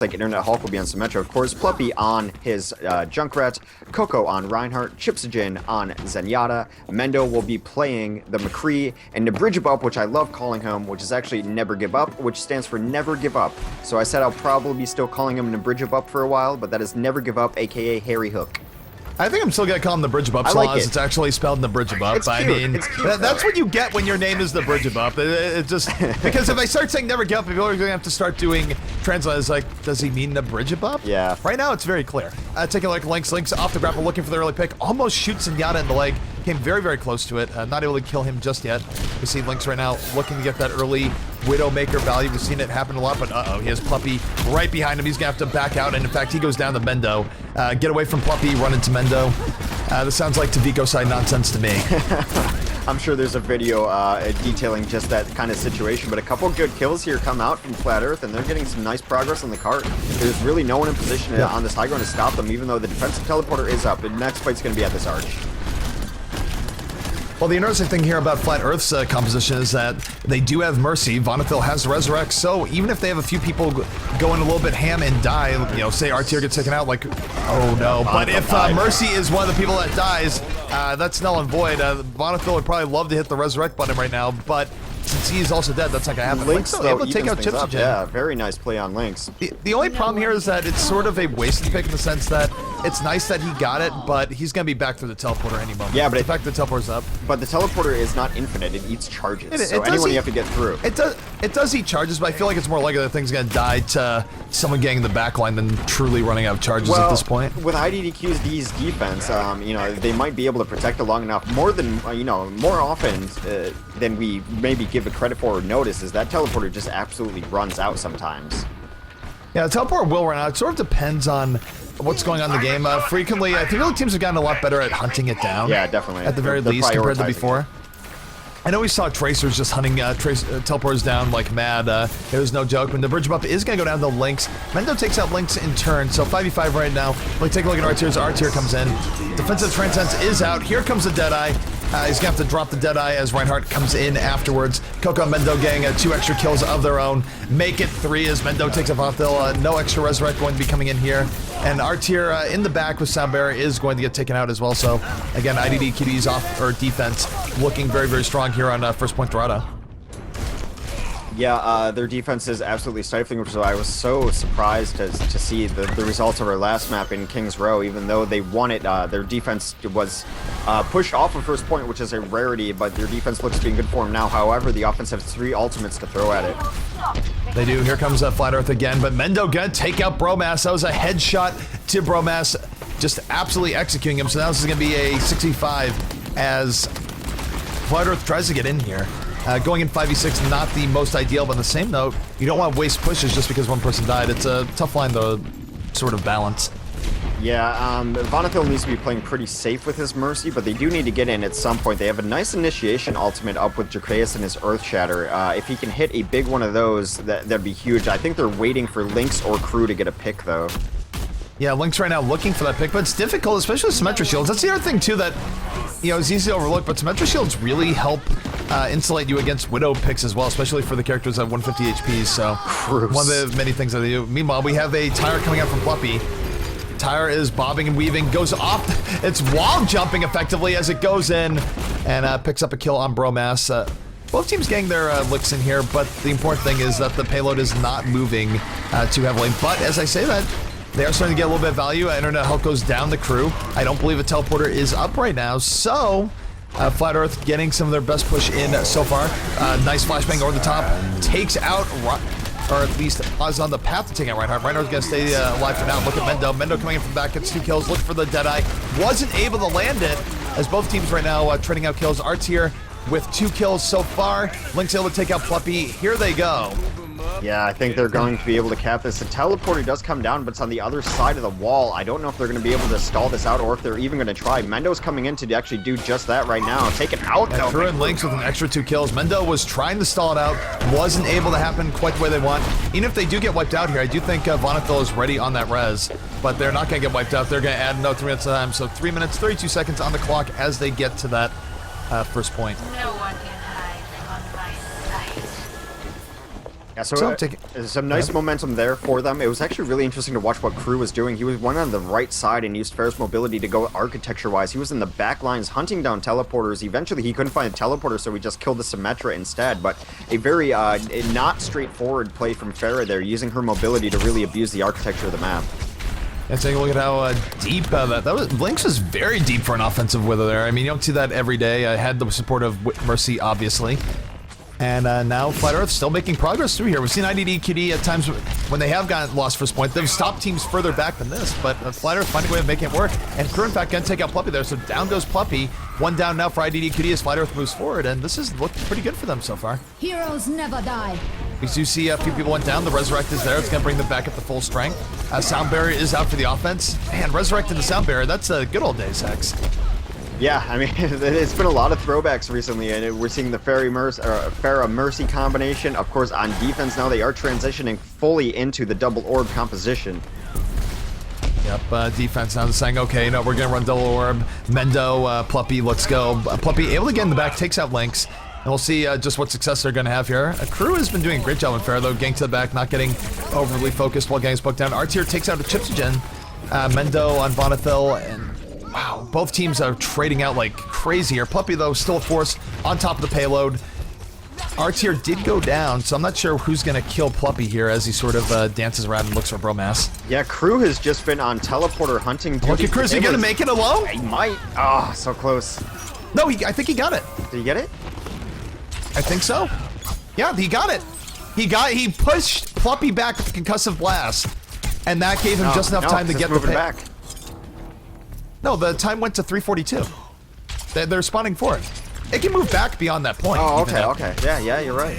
like Internet Hulk will be on Symmetra, of course, Pluppy on his Junkrat, Coco on Reinhardt, Chipsogen on Zenyatta, Mendo will be playing the McCree, and Nebrigibup, which I love calling him, which is actually Never Give Up, which stands for Never Give Up. So I said I'll probably be still calling him Nebrigibup for a while, but that is Never Give Up, aka Harry Hook. I think I'm still gonna call him the Bridgebup, so long as it's actually spelled Nebrigibup. It's cute. I mean, it's cute, that's what you get when your name is the Bridgebup. It just because if I start saying Never Give Up, people are gonna have to start doing translators like, does he mean Nebrigibup? Yeah. Right now, it's very clear. Taking a look at Lynx off the grapple, looking for the early pick, almost shoots Zenyatta in the leg. Came very, very close to it. Not able to kill him just yet. We see Lynx right now looking to get that early Widowmaker value. We've seen it happen a lot, but uh-oh, he has Pluppy right behind him. He's gonna have to back out, and in fact, he goes down to Mendo. Get away from Pluppy, run into Mendo. This sounds like Tavico side nonsense to me. I'm sure there's a video detailing just that kind of situation, but a couple good kills here come out from Flat Earth, and they're getting some nice progress on the cart. There's really no one in position on this high ground to stop them, even though the defensive teleporter is up. The next fight's going to be at this arch. Well, the interesting thing here about Flat Earth's composition is that they do have Mercy. Vonnefill has Resurrect, so even if they have a few people going a little bit ham and die, you know, say R-Tier gets taken out, like, oh no. But if Mercy is one of the people that dies, that's null and void. Vonnefill would probably love to hit the Resurrect button right now, but since he's also dead, that's not gonna happen. Lynx, though, able to take out Chipsogen. Yeah, very nice play on Lynx. The only problem here is that it's sort of a wasted pick in the sense that it's nice that he got it, but he's gonna be back through the teleporter any moment. Yeah, but the fact the teleporter's up. But the teleporter is not infinite; it eats charges. So does anyone you have to get through. It does eat charges, but I feel like it's more likely that thing's gonna die to someone getting the backline than truly running out of charges at this point. With IDDQD's defense, you know, they might be able to protect it long enough. More than you know, more often than we maybe give it credit for or notice, is that teleporter just absolutely runs out sometimes. Yeah, the teleporter will run out. It sort of depends on what's going on in the game. Frequently, I think all the teams have gotten a lot better at hunting it down. Yeah, definitely. At the very least, compared to before. I know we saw Tracers just hunting teleporters down like mad. It was no joke. When the Bridgebup is going to go down to Lynx, Mendo takes out Lynx in turn, so 5v5 right now. We'll take a look at R-Tier's. R-Tier comes in. Defensive Transcendence is out. Here comes the Deadeye. He's going to have to drop the Deadeye as Reinhardt comes in afterwards. Coco and Mendo getting 2 extra kills of their own. Make it 3 as Mendo takes a Vonnefill. No extra Resurrect going to be coming in here. And R-Tier in the back with Soundbearer is going to get taken out as well. So, again, IDDQD's defense looking very, very strong here on first point Dorado. Yeah, their defense is absolutely stifling, which is why I was so surprised to see the results of our last map in King's Row. Even though they won it, their defense was pushed off of first point, which is a rarity, but their defense looks to be in good form now. However, the offense has 3 ultimates to throw at it. They do. Here comes Flat Earth again, but Mendo gonna take out Bromass. That was a headshot to Bromass, just absolutely executing him. So now this is gonna be a 65 as Flat Earth tries to get in here. Going in 5v6, not the most ideal, but on the same note, you don't want to waste pushes just because one person died. It's a tough line to sort of balance. Yeah, Vonnefill needs to be playing pretty safe with his Mercy, but they do need to get in at some point. They have a nice initiation ultimate up with Dracaeus and his Earth Shatter. If he can hit a big one of those, that'd be huge. I think they're waiting for Lynx or Crew to get a pick, though. Yeah, Lynx right now looking for that pick, but it's difficult, especially with Symmetra Shields. That's the other thing, too, that, you know, is easy to overlook, but Symmetra Shields really help insulate you against Widow picks as well, especially for the characters at 150 HP, so one of the many things that they do. Meanwhile, we have a Tyre coming out from Pluppy. Tyre is bobbing and weaving, goes off, it's wall jumping effectively as it goes in, and picks up a kill on Bromass. Both teams getting their licks in here, but the important thing is that the payload is not moving too heavily. But as I say that, they are starting to get a little bit of value. Internet Hulk goes down the Crew. I don't believe a teleporter is up right now, so Flat Earth getting some of their best push in so far. Nice flashbang over the top, takes out, or at least is on the path to taking out Reinhardt. Reinhardt's gonna stay alive for now. Look at Mendo. Mendo coming in from the back, gets 2 kills, looking for the Deadeye. Wasn't able to land it, as both teams right now trading out kills. R-Tier with 2 kills so far. Lynx able to take out Pluppy. Here they go. Yeah, I think they're going to be able to cap this. The teleporter does come down, but it's on the other side of the wall. I don't know if they're going to be able to stall this out or if they're even going to try. Mendo's coming in to actually do just that right now. Take it out, though. Crew and Lynx with an extra 2 kills. Mendo was trying to stall it out. Wasn't able to happen quite the way they want. Even if they do get wiped out here, I do think Vonnefill is ready on that res. But they're not going to get wiped out. They're going to add another 3 minutes of time. So 3 minutes, 32 seconds on the clock as they get to that first point. No one can hide from my sight. Yeah, so some nice momentum there for them. It was actually really interesting to watch what Crew was doing. He went on the right side and used Pharah's mobility to go architecture-wise. He was in the back lines hunting down teleporters. Eventually, he couldn't find a teleporter, so he just killed the Symmetra instead. But a very not straightforward play from Pharah there, using her mobility to really abuse the architecture of the map. And taking a look at how deep that was. Lynx was very deep for an offensive wither there. I mean, you don't see that every day. I had the support of Mercy, obviously. And now Flat Earth still making progress through here. We've seen IDDQD at times when they have gotten lost first point. They've stopped teams further back than this, but Flat Earth finding a way of making it work. And Crew, in fact, going to take out Pluppy there, so down goes Pluppy. One down now for IDDQD as Flat Earth moves forward, and this is looking pretty good for them so far. Heroes never die. We do see a few people went down. The Resurrect is there. It's going to bring them back up to full strength. Sound Barrier is out for the offense. Man, Resurrect and the Sound Barrier, that's a good old days, Hex. Yeah, I mean, it's been a lot of throwbacks recently, and we're seeing the Pharah Mercy combination. Of course, on defense now, they are transitioning fully into the double orb composition. Yep, defense now saying, okay, no, we're going to run double orb. Mendo, Pluppy, let's go. Pluppy able to get in the back, takes out Lynx. And we'll see just what success they're going to have here. Crew has been doing a great job on Pharah, though, getting to the back, not getting overly focused while getting spoke down. R-Tier takes out a Chipsogen. Mendo on Vonethil, and wow, both teams are trading out like crazy here. Pluppy, though, still a force on top of the payload. R-Tier did go down, so I'm not sure who's going to kill Pluppy here as he sort of dances around and looks for Bromass. Yeah, Crew has just been on teleporter hunting duty. Okay, Crew's going to make it alone? He might. Oh, so close. No, I think he got it. Did he get it? I think so. Yeah, he got it. He pushed Pluppy back with concussive blast, and that gave him just enough time to get the back. No, the time went to 3:42. They're spawning for it. It can move back beyond that point. Oh, okay. Yeah, you're right.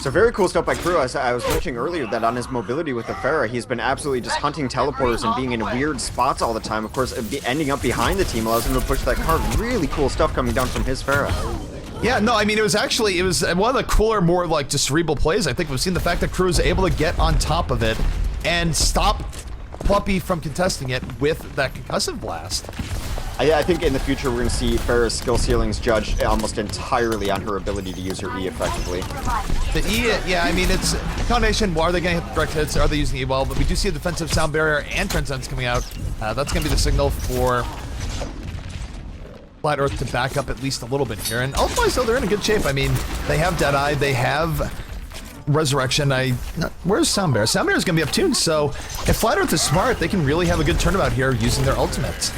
So very cool stuff by Crew. I was mentioning earlier that on his mobility with the Pharah, he's been absolutely just hunting teleporters and being in weird spots all the time. Of course, ending up behind the team allows him to push that card. Really cool stuff coming down from his Pharah. Yeah, no, I mean, it was one of the cooler, more like just cerebral plays. I think we've seen the fact that Crew is able to get on top of it and stop Pluppy from contesting it with that concussive blast. I think in the future we're going to see Pharah's skill ceilings judged almost entirely on her ability to use her E effectively. The E, yeah, I mean, it's a combination. Are they going to hit direct hits? Are they using E well? But we do see a defensive Sound Barrier and Transcendence coming out. That's going to be the signal for Flat Earth to back up at least a little bit here. And ultimately, so they're in a good shape. I mean, they have Deadeye, they have Resurrection. Where's Sound Barrier? Sound Barrier is going to be up-tuned, so if Flat Earth is smart, they can really have a good turnabout here using their ultimates.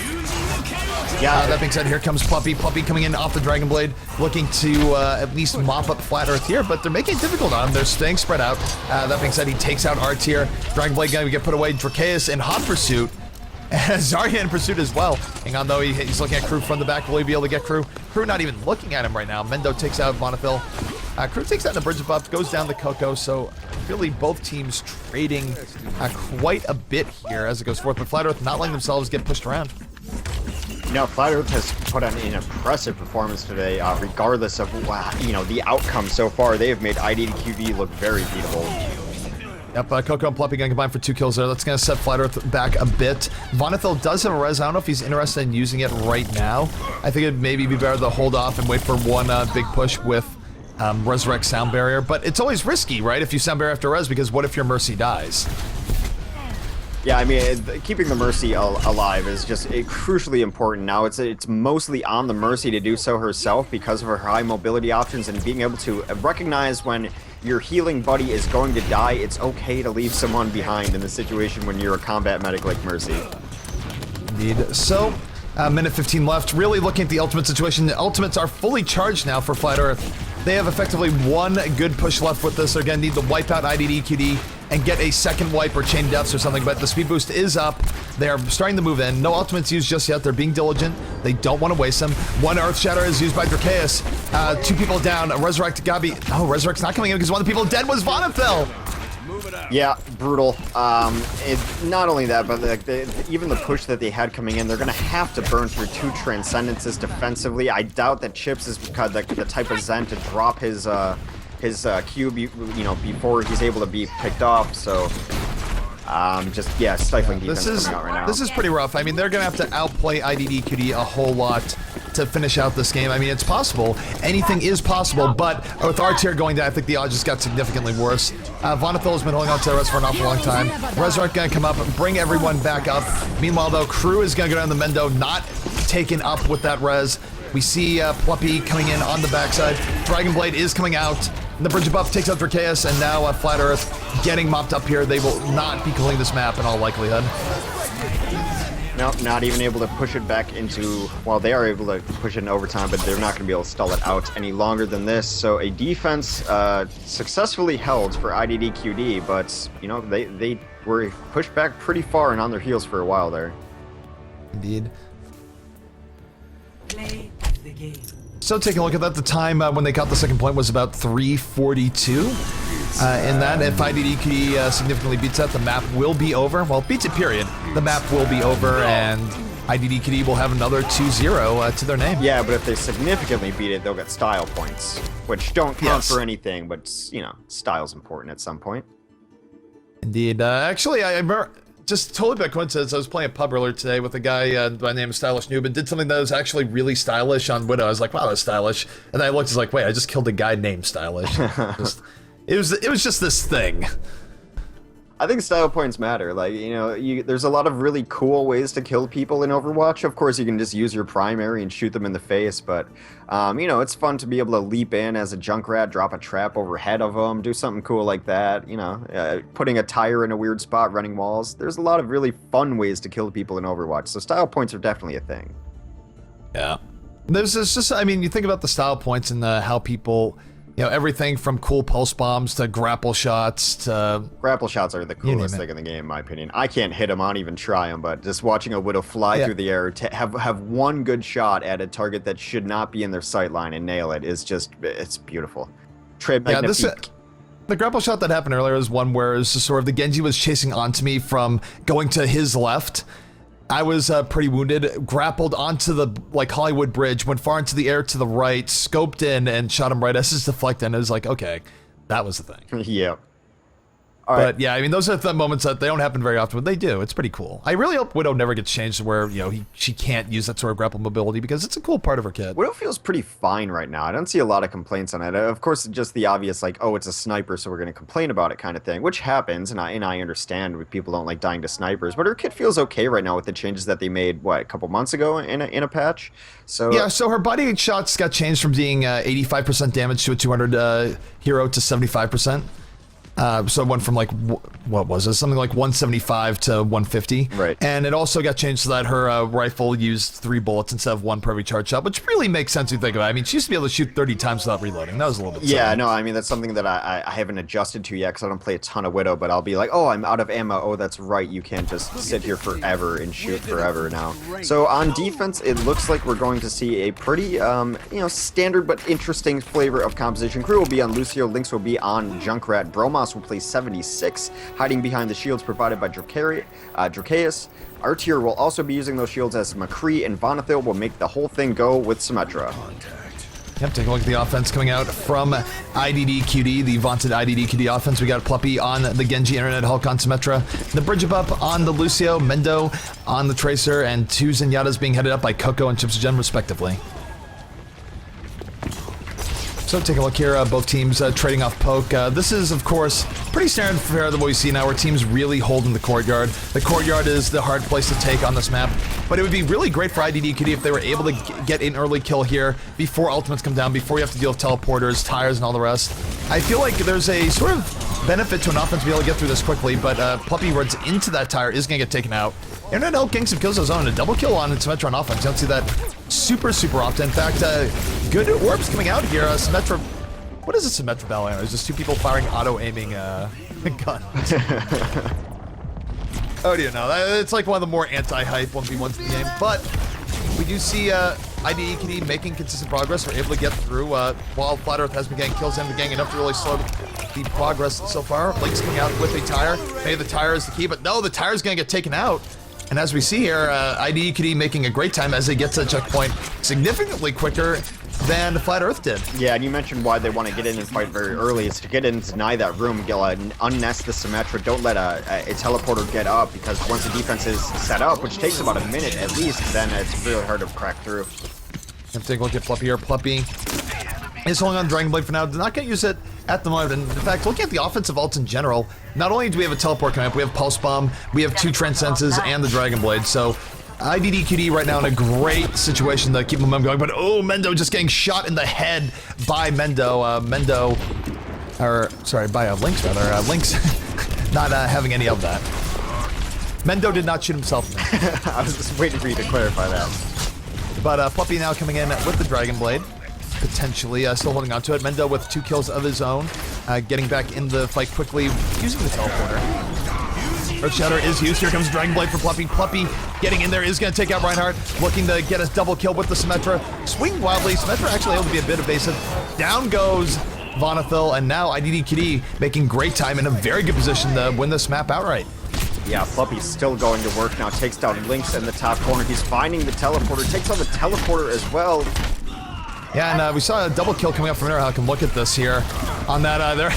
Yeah, that being said, here comes Pluppy. Pluppy coming in off the Dragon Blade, looking to at least mop up Flat Earth here, but they're making it difficult on him. They're staying spread out. That being said, he takes out R-Tier. Dragon Blade going to get put away. Dracaeus in hot pursuit. Zarya in pursuit as well. Hang on, though. He's looking at Crew from the back. Will he be able to get Crew? Crew not even looking at him right now. Mendo takes out Vonethil. Crew takes out the Bridge of Buff, goes down the Coco, so really both teams trading quite a bit here as it goes forth, but Flat Earth not letting themselves get pushed around. No, Flat Earth has put on an impressive performance today, regardless of the outcome so far. They have made IDDQD look very beatable. Yep, Coco and Pluppy going to combine for 2 kills there. That's going to set Flat Earth back a bit. Vonethil does have a res. I don't know if he's interested in using it right now. I think it'd maybe be better to hold off and wait for one big push with Resurrect Sound Barrier. But it's always risky, right, if you Sound Barrier after res, because what if your Mercy dies? Yeah, I mean, keeping the Mercy alive is just crucially important now. It's mostly on the Mercy to do so herself because of her high mobility options and being able to recognize when your healing buddy is going to die. It's okay to leave someone behind in the situation when you're a combat medic like Mercy. Indeed. So, minute 15 left. Really looking at the ultimate situation. The ultimates are fully charged now for Flat Earth. They have effectively one good push left with this. They're going to need to wipe out IDDQD and get a second wipe or chain deaths or something, but the speed boost is up. They are starting to move in. No ultimates used just yet. They're being diligent. They don't want to waste them. One Earth Shatter is used by Dracaeus. 2 people down. Resurrect Gabi. Oh, Resurrect's not coming in because one of the people dead was Vonethil. Yeah, brutal. Not only that, but even the push that they had coming in, they're going to have to burn through 2 Transcendences defensively. I doubt that Chips is the type of Zen to drop his Q, before he's able to be picked off. So, stifling defense coming out right now. This is pretty rough. I mean, they're gonna have to outplay IDDQD a whole lot to finish out this game. I mean, it's possible. Anything is possible, but with our tier going down, I think the odds just got significantly worse. Vonathil has been holding on to the res for an awful long time. Resurrect gonna come up and bring everyone back up. Meanwhile, though, Crew is gonna go down the Mendo, not taken up with that res. We see Pluppy coming in on the backside. Dragonblade is coming out. The bridge above takes out Dracaeus, and now Flat Earth getting mopped up here. They will not be killing this map in all likelihood. Nope, not even able to push it back into, well, they are able to push it in overtime, but they're not going to be able to stall it out any longer than this. So a defense successfully held for IDDQD, but, you know, they were pushed back pretty far and on their heels for a while there. Indeed. Play of the game. So taking a look at that, the time when they got the second point was about 3:42. In that, if IDDQD significantly beats that, the map will be over. Well, beats it, period. The map will be over, and IDDQD will have another 2-0 to their name. Yeah, but if they significantly beat it, they'll get style points, which don't count for anything, but, you know, style's important at some point. Indeed. Actually, I remember, just totally by coincidence, I was playing a pub earlier today with a guy by the name of Stylish Noob and did something that was actually really stylish on Widow. I was like, wow, that's stylish. And then I looked, I was like, wait, I just killed a guy named Stylish. It was just this thing. I think style points matter. Like, you know, there's a lot of really cool ways to kill people in Overwatch. Of course, you can just use your primary and shoot them in the face, but, you know, it's fun to be able to leap in as a Junkrat, drop a trap overhead of them, do something cool like that, you know, putting a tire in a weird spot, running walls. There's a lot of really fun ways to kill people in Overwatch, so style points are definitely a thing. Yeah. There's just, I mean, you think about the style points and how people... You know, everything from cool pulse bombs to grapple shots to... Grapple shots are the coolest thing in the game, in my opinion. I can't hit them, I don't even try them, but just watching a Widow fly through the air, to have one good shot at a target that should not be in their sight line and nail it is just, it's beautiful. The grapple shot that happened earlier is one where it's just sort of the Genji was chasing onto me from going to his left. I was pretty wounded, grappled onto the, like, Hollywood Bridge, went far into the air to the right, scoped in, and shot him right as his deflect, and it was like, okay, that was the thing. Yeah. But yeah, I mean, those are the moments that they don't happen very often, but they do. It's pretty cool. I really hope Widow never gets changed to where, you know, she can't use that sort of grapple mobility because it's a cool part of her kit. Widow feels pretty fine right now. I don't see a lot of complaints on it. Of course, just the obvious, like, oh, it's a sniper, so we're going to complain about it kind of thing, which happens, and I understand people don't like dying to snipers, but her kit feels okay right now with the changes that they made, what, a couple months ago in a patch? So yeah, so her body shots got changed from being 85% damage to a 200 hero to 75%. So it went from, like, what was it? Something like 175 to 150. Right. And it also got changed so that her rifle used 3 bullets instead of 1 per every charge shot, which really makes sense if you think about it. I mean, she used to be able to shoot 30 times without reloading. That was a little bit Yeah, silly. no, I mean, that's something that I haven't adjusted to yet because I don't play a ton of Widow, but I'll be like, oh, I'm out of ammo. Oh, that's right. You can't just sit here forever and shoot forever now. So on defense, it looks like we're going to see a pretty, you know, standard but interesting flavor of composition. Crew will be on Lucio, Lynx will be on Junkrat, Bromos will play 76, hiding behind the shields provided by Dracaeus. Our tier will also be using those shields as McCree and Vonathil will make the whole thing go with Symmetra. Yep, take a look at the offense coming out from IDDQD, the vaunted IDDQD offense. We got Pluppy on the Genji Internet Hulk on Symmetra, the bridge up on the Lucio, Mendo on the Tracer, and 2 Zenyatas being headed up by Coco and Chipsogen respectively. So take a look here, both teams trading off poke. This is, of course, pretty standard fare than what we see now, where teams really hold in the courtyard. The courtyard is the hard place to take on this map, but it would be really great for IDDQD if they were able to get an early kill here before ultimates come down, before you have to deal with teleporters, tires, and all the rest. I feel like there's a sort of benefit to an offense to be able to get through this quickly, but Pluppy runs into that tire, is going to get taken out. Internet Hulk getting some kills of his own, a double kill on Symmetra on offense. You don't see that super often. In fact, good orbs coming out here. Symmetra, what is a Symmetra battle? It's just 2 people firing auto-aiming guns. Oh, do you know? It's like one of the more anti-hype 1v1s in the game, but we do see IDDQD making consistent progress. We're able to get through while Flat Earth has been getting kills and getting enough to really slow the progress so far. Link's coming out with a tire. Maybe the tire is the key, but no, the tire's going to get taken out. And as we see here, IDDQD making a great time as they get to the checkpoint significantly quicker than Flat Earth did. Yeah, and you mentioned why they want to get in and fight very early. Is to get in and deny that room, unnest the Symmetra, don't let a teleporter get up, because once the defense is set up, which takes about a minute at least, then it's really hard to crack through. Take a look at Pluppy here. Pluppy is holding on Dragon Blade for now. They're not going to use it at the moment. And in fact, looking at the offensive ults in general, not only do we have a teleport coming up, we have Pulse Bomb, we have 2 Transcenses, and the Dragon Blade. So IDDQD right now in a great situation to keep momentum going. But oh, Mendo just getting shot in the head by Mendo. By Lynx rather. Lynx not having any of that. Mendo did not shoot himself. I was just waiting for you to clarify that. But Pluppy now coming in with the Dragon Blade. Potentially still holding on to it. Mendo with 2 kills of his own. Getting back in the fight quickly using the teleporter. Earth Shatter is used. Here comes Dragon Blade for Pluppy. Pluppy getting in there is going to take out Reinhardt. Looking to get a double kill with the Symmetra. Swing wildly. Symmetra actually able to be a bit evasive. Down goes Vonethil. And now IDDQD making great time in a very good position to win this map outright. Yeah, Pluppy's still going to work now. Takes down Lynx in the top corner. He's finding the teleporter. Takes on the teleporter as well. Yeah, and we saw a double kill coming up from Interhalk. Look at this here. On that, they're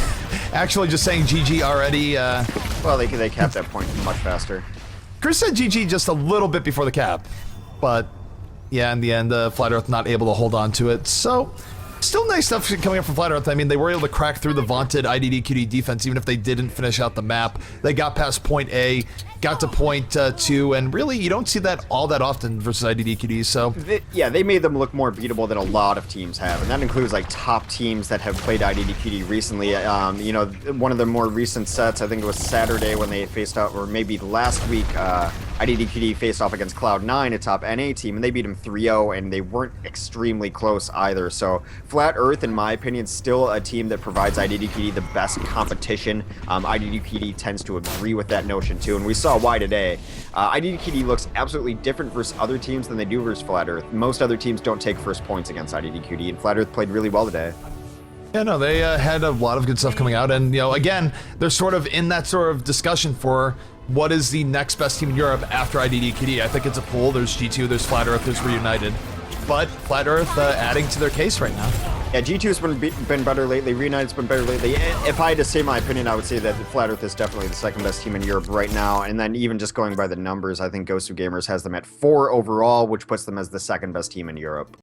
actually just saying GG already. Well, they capped that point much faster. Chris said GG just a little bit before the cap. But, yeah, in the end, Flat Earth not able to hold on to it. So, still nice stuff coming up from Flat Earth. I mean, they were able to crack through the vaunted IDDQD defense, even if they didn't finish out the map. They got past point A, got to point 2, and really, you don't see that all that often versus IDDQD, so... They made them look more beatable than a lot of teams have, and that includes, like, top teams that have played IDDQD recently. You know, one of the more recent sets, I think it was Saturday when they faced off, or maybe last week, IDDQD faced off against Cloud9, a top NA team, and they beat them 3-0, and they weren't extremely close either, so Flat Earth, in my opinion, is still a team that provides IDDQD the best competition. IDDQD tends to agree with that notion, too, and we saw why today. IDDQD looks absolutely different versus other teams than they do versus Flat Earth. Most other teams don't take first points against IDDQD, and Flat Earth played really well today. Yeah, no, they had a lot of good stuff coming out, and, you know, again, they're sort of in that sort of discussion for what is the next best team in Europe after IDDQD. I think it's a pool. There's G2, there's Flat Earth, there's Reunited. But Flat Earth adding to their case right now. Yeah, G2's been better lately. Reunited's been better lately. If I had to say my opinion, I would say that Flat Earth is definitely the second best team in Europe right now. And then even just going by the numbers, I think Ghost of Gamers has them at 4 overall, which puts them as the second best team in Europe.